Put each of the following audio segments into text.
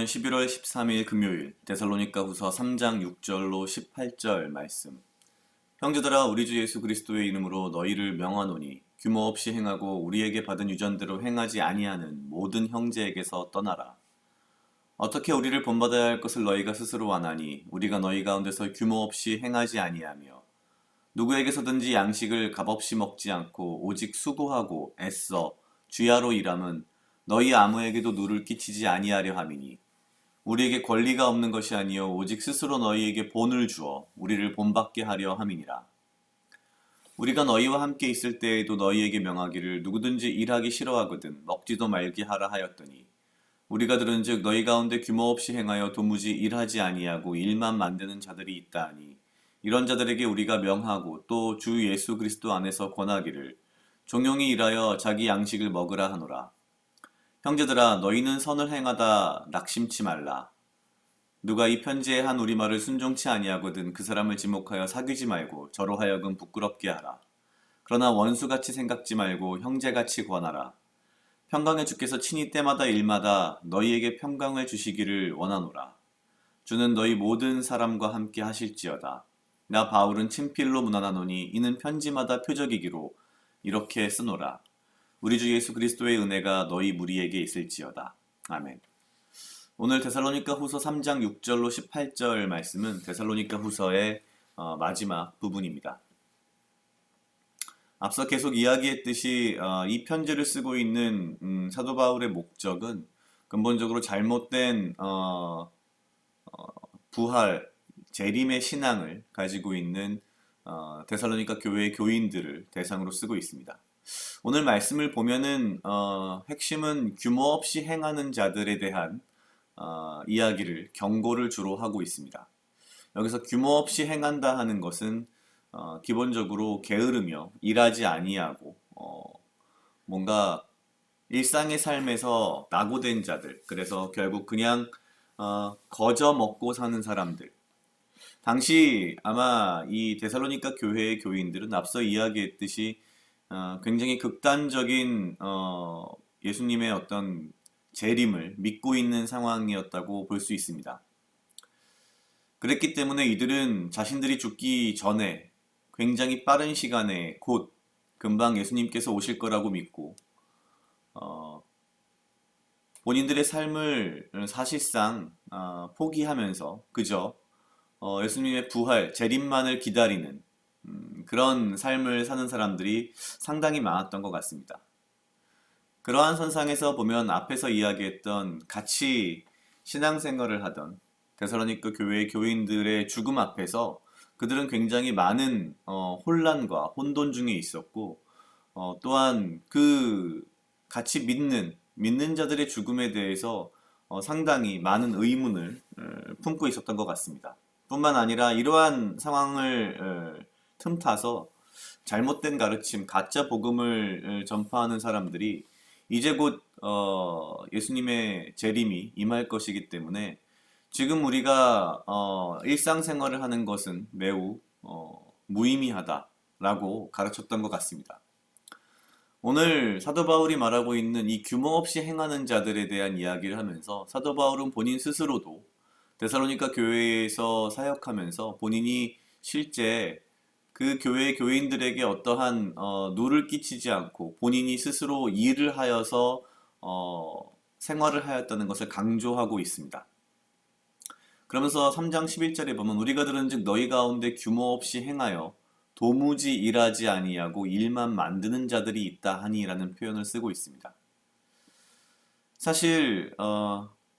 오늘은 11월 13일 금요일 데살로니가후서 3장 6절로 18절 말씀. 형제들아 우리 주 예수 그리스도의 이름으로 너희를 명하노니 규모 없이 행하고 우리에게 받은 유전대로 행하지 아니하는 모든 형제에게서 떠나라. 어떻게 우리를 본받아야 할 것을 너희가 스스로 아나니 우리가 너희 가운데서 규모 없이 행하지 아니하며 누구에게서든지 양식을 값없이 먹지 않고 오직 수고하고 애써 주야로 일함은 너희 아무에게도 누를 끼치지 아니하려 함이니 우리에게 권리가 없는 것이 아니요 오직 스스로 너희에게 본을 주어 우리를 본받게 하려 함이니라. 우리가 너희와 함께 있을 때에도 너희에게 명하기를 누구든지 일하기 싫어하거든 먹지도 말게 하라 하였더니 우리가 들은즉 너희 가운데 규모 없이 행하여 도무지 일하지 아니하고 일만 만드는 자들이 있다 하니 이런 자들에게 우리가 명하고 또 주 예수 그리스도 안에서 권하기를 종용이 일하여 자기 양식을 먹으라 하노라. 형제들아 너희는 선을 행하다 낙심치 말라. 누가 이 편지에 한 우리말을 순종치 아니하거든 그 사람을 지목하여 사귀지 말고 저로 하여금 부끄럽게 하라. 그러나 원수같이 생각지 말고 형제같이 권하라. 평강의 주께서 친히 때마다 일마다 너희에게 평강을 주시기를 원하노라. 주는 너희 모든 사람과 함께 하실지어다. 나 바울은 친필로 문안하노니 이는 편지마다 표적이기로 이렇게 쓰노라. 우리 주 예수 그리스도의 은혜가 너희 무리에게 있을지어다. 아멘. 오늘 데살로니가 후서 3장 6절로 18절 말씀은 데살로니가 후서의 마지막 부분입니다. 앞서 계속 이야기했듯이 이 편지를 쓰고 있는 사도 바울의 목적은 근본적으로 잘못된 부활, 재림의 신앙을 가지고 있는 데살로니가 교회의 교인들을 대상으로 쓰고 있습니다. 오늘 말씀을 보면은 핵심은 규모 없이 행하는 자들에 대한 이야기를 경고를 주로 하고 있습니다. 여기서 규모 없이 행한다 하는 것은 기본적으로 게으르며 일하지 아니하고 뭔가 일상의 삶에서 낙오된 자들, 그래서 결국 그냥 거저 먹고 사는 사람들. 당시 아마 이 데살로니가 교회의 교인들은 앞서 이야기했듯이 굉장히 극단적인 예수님의 어떤 재림을 믿고 있는 상황이었다고 볼 수 있습니다. 그랬기 때문에 이들은 자신들이 죽기 전에 굉장히 빠른 시간에 곧 금방 예수님께서 오실 거라고 믿고 본인들의 삶을 사실상 포기하면서 그저 예수님의 부활, 재림만을 기다리는 그런 삶을 사는 사람들이 상당히 많았던 것 같습니다. 그러한 선상에서 보면 앞에서 이야기했던 같이 신앙생활을 하던 데살로니가 교회의 교인들의 죽음 앞에서 그들은 굉장히 많은 혼란과 혼돈 중에 있었고 또한 그 같이 믿는 자들의 죽음에 대해서 상당히 많은 의문을 품고 있었던 것 같습니다. 뿐만 아니라 이러한 상황을 틈타서 잘못된 가르침, 가짜 복음을 전파하는 사람들이 이제 곧 예수님의 재림이 임할 것이기 때문에 지금 우리가 일상생활을 하는 것은 매우 무의미하다라고 가르쳤던 것 같습니다. 오늘 사도 바울이 말하고 있는 이 규모 없이 행하는 자들에 대한 이야기를 하면서 사도 바울은 본인 스스로도 데살로니가 교회에서 사역하면서 본인이 실제 그 교회의 교인들에게 어떠한 누를 끼치지 않고 본인이 스스로 일을 하여서 생활을 하였다는 것을 강조하고 있습니다. 그러면서 3장 11절에 보면 우리가 들은즉 너희 가운데 규모 없이 행하여 도무지 일하지 아니하고 일만 만드는 자들이 있다 하니라는 표현을 쓰고 있습니다. 사실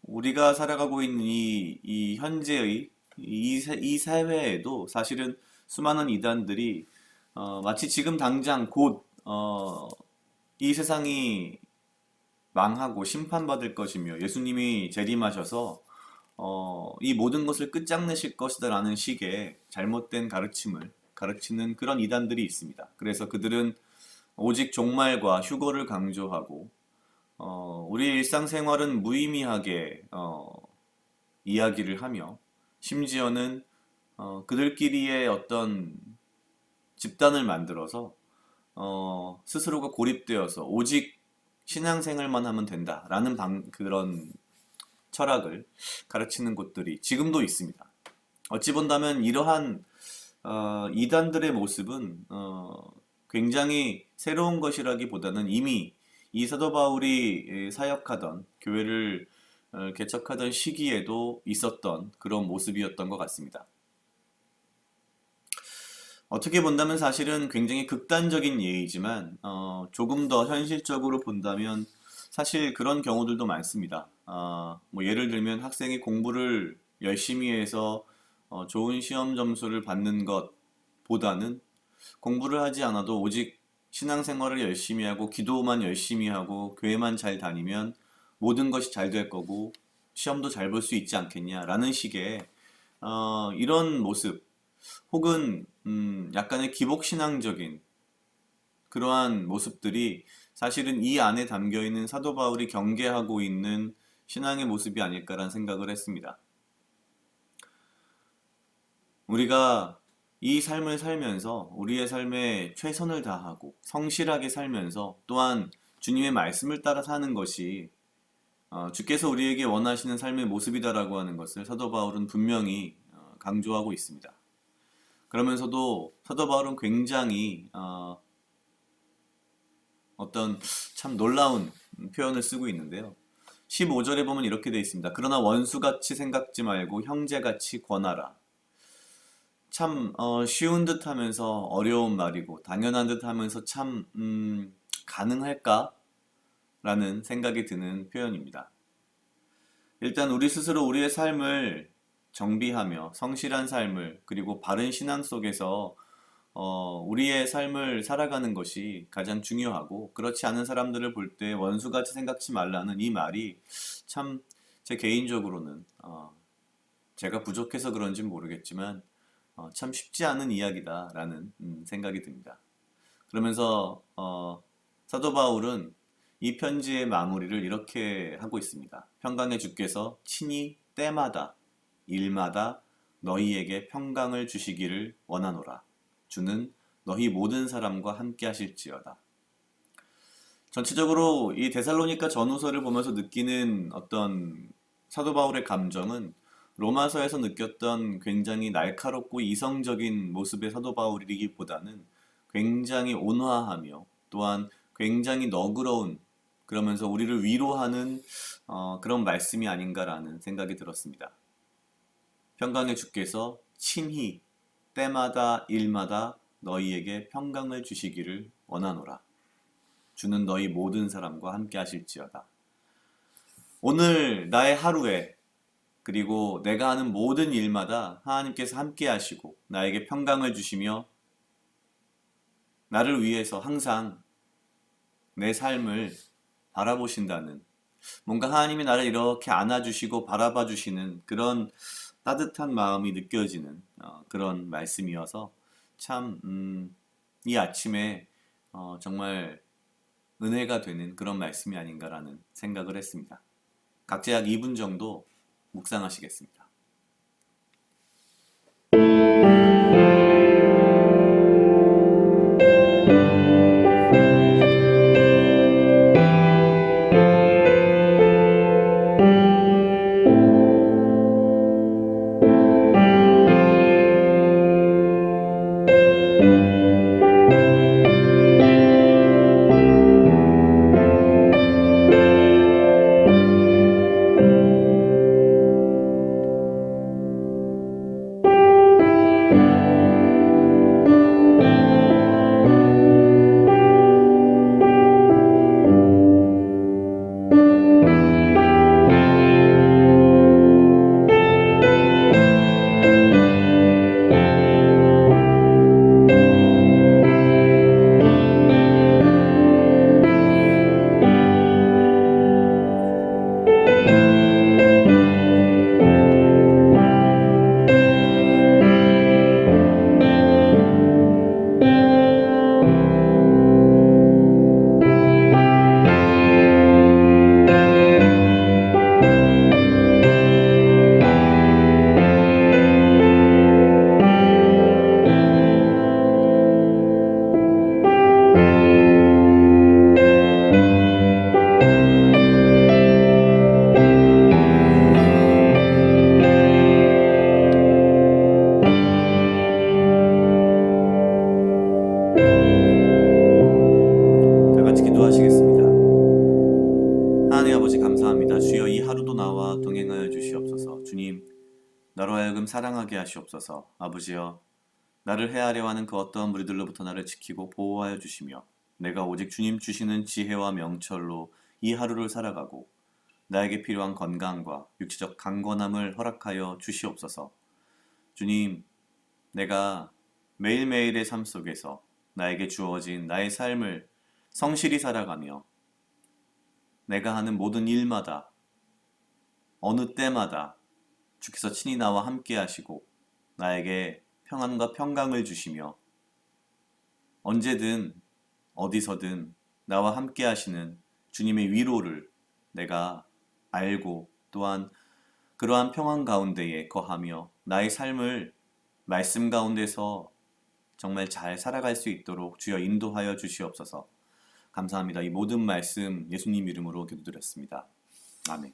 우리가 살아가고 있는 이 현재의 이 사회에도 사실은 수많은 이단들이 마치 지금 당장 곧 이 세상이 망하고 심판받을 것이며 예수님이 재림하셔서 이 모든 것을 끝장내실 것이다 라는 식의 잘못된 가르침을 가르치는 그런 이단들이 있습니다. 그래서 그들은 오직 종말과 휴거를 강조하고 우리의 일상생활은 무의미하게 이야기를 하며 심지어는 그들끼리의 어떤 집단을 만들어서 스스로가 고립되어서 오직 신앙생활만 하면 된다라는 그런 철학을 가르치는 곳들이 지금도 있습니다. 어찌 본다면 이러한 이단들의 모습은 굉장히 새로운 것이라기보다는 이미 이 사도 바울이 사역하던 교회를 개척하던 시기에도 있었던 그런 모습이었던 것 같습니다. 어떻게 본다면 사실은 굉장히 극단적인 예이지만 조금 더 현실적으로 본다면 사실 그런 경우들도 많습니다. 뭐 예를 들면 학생이 공부를 열심히 해서 좋은 시험 점수를 받는 것보다는 공부를 하지 않아도 오직 신앙생활을 열심히 하고 기도만 열심히 하고 교회만 잘 다니면 모든 것이 잘 될 거고 시험도 잘 볼 수 있지 않겠냐라는 식의 이런 모습 혹은 약간의 기복신앙적인 그러한 모습들이 사실은 이 안에 담겨있는 사도 바울이 경계하고 있는 신앙의 모습이 아닐까라는 생각을 했습니다. 우리가 이 삶을 살면서 우리의 삶에 최선을 다하고 성실하게 살면서 또한 주님의 말씀을 따라 사는 것이 주께서 우리에게 원하시는 삶의 모습이다라고 하는 것을 사도 바울은 분명히 강조하고 있습니다. 그러면서도 사도 바울은 굉장히 어떤 참 놀라운 표현을 쓰고 있는데요. 15절에 보면 이렇게 되어 있습니다. 그러나 원수같이 생각지 말고 형제같이 권하라. 참 쉬운 듯 하면서 어려운 말이고 당연한 듯 하면서 참 가능할까? 라는 생각이 드는 표현입니다. 일단 우리 스스로 우리의 삶을 정비하며 성실한 삶을 그리고 바른 신앙 속에서 우리의 삶을 살아가는 것이 가장 중요하고 그렇지 않은 사람들을 볼 때 원수같이 생각지 말라는 이 말이 참 제 개인적으로는 제가 부족해서 그런지 모르겠지만 참 쉽지 않은 이야기다라는 생각이 듭니다. 그러면서 사도 바울은 이 편지의 마무리를 이렇게 하고 있습니다. 평강의 주께서 친히 때마다 일마다 너희에게 평강을 주시기를 원하노라. 주는 너희 모든 사람과 함께 하실지어다. 전체적으로 이 데살로니가 전후서를 보면서 느끼는 어떤 사도 바울의 감정은 로마서에서 느꼈던 굉장히 날카롭고 이성적인 모습의 사도 바울이기보다는 굉장히 온화하며 또한 굉장히 너그러운 그러면서 우리를 위로하는 그런 말씀이 아닌가라는 생각이 들었습니다. 평강의 주께서 친히 때마다 일마다 너희에게 평강을 주시기를 원하노라. 주는 너희 모든 사람과 함께 하실지어다. 오늘 나의 하루에 그리고 내가 하는 모든 일마다 하나님께서 함께 하시고 나에게 평강을 주시며 나를 위해서 항상 내 삶을 바라보신다는 뭔가 하나님이 나를 이렇게 안아주시고 바라봐 주시는 그런 따뜻한 마음이 느껴지는 그런 말씀이어서 참 이 아침에 정말 은혜가 되는 그런 말씀이 아닌가라는 생각을 했습니다. 각자 약 2분 정도 묵상하시겠습니다. 기도하시겠습니다. 하나님 아버지 감사합니다. 주여 이 하루도 나와 동행하여 주시옵소서. 주님, 나로 하여금 사랑하게 하시옵소서. 아버지여, 나를 해하려 하는 그 어떠한 무리들로부터 나를 지키고 보호하여 주시며 내가 오직 주님 주시는 지혜와 명철로 이 하루를 살아가고 나에게 필요한 건강과 육체적 강건함을 허락하여 주시옵소서. 주님, 내가 매일매일의 삶 속에서 나에게 주어진 나의 삶을 성실히 살아가며 내가 하는 모든 일마다 어느 때마다 주께서 친히 나와 함께 하시고 나에게 평안과 평강을 주시며 언제든 어디서든 나와 함께 하시는 주님의 위로를 내가 알고 또한 그러한 평안 가운데에 거하며 나의 삶을 말씀 가운데서 정말 잘 살아갈 수 있도록 주여 인도하여 주시옵소서. 감사합니다. 이 모든 말씀 예수님 이름으로 기도드렸습니다. 아멘.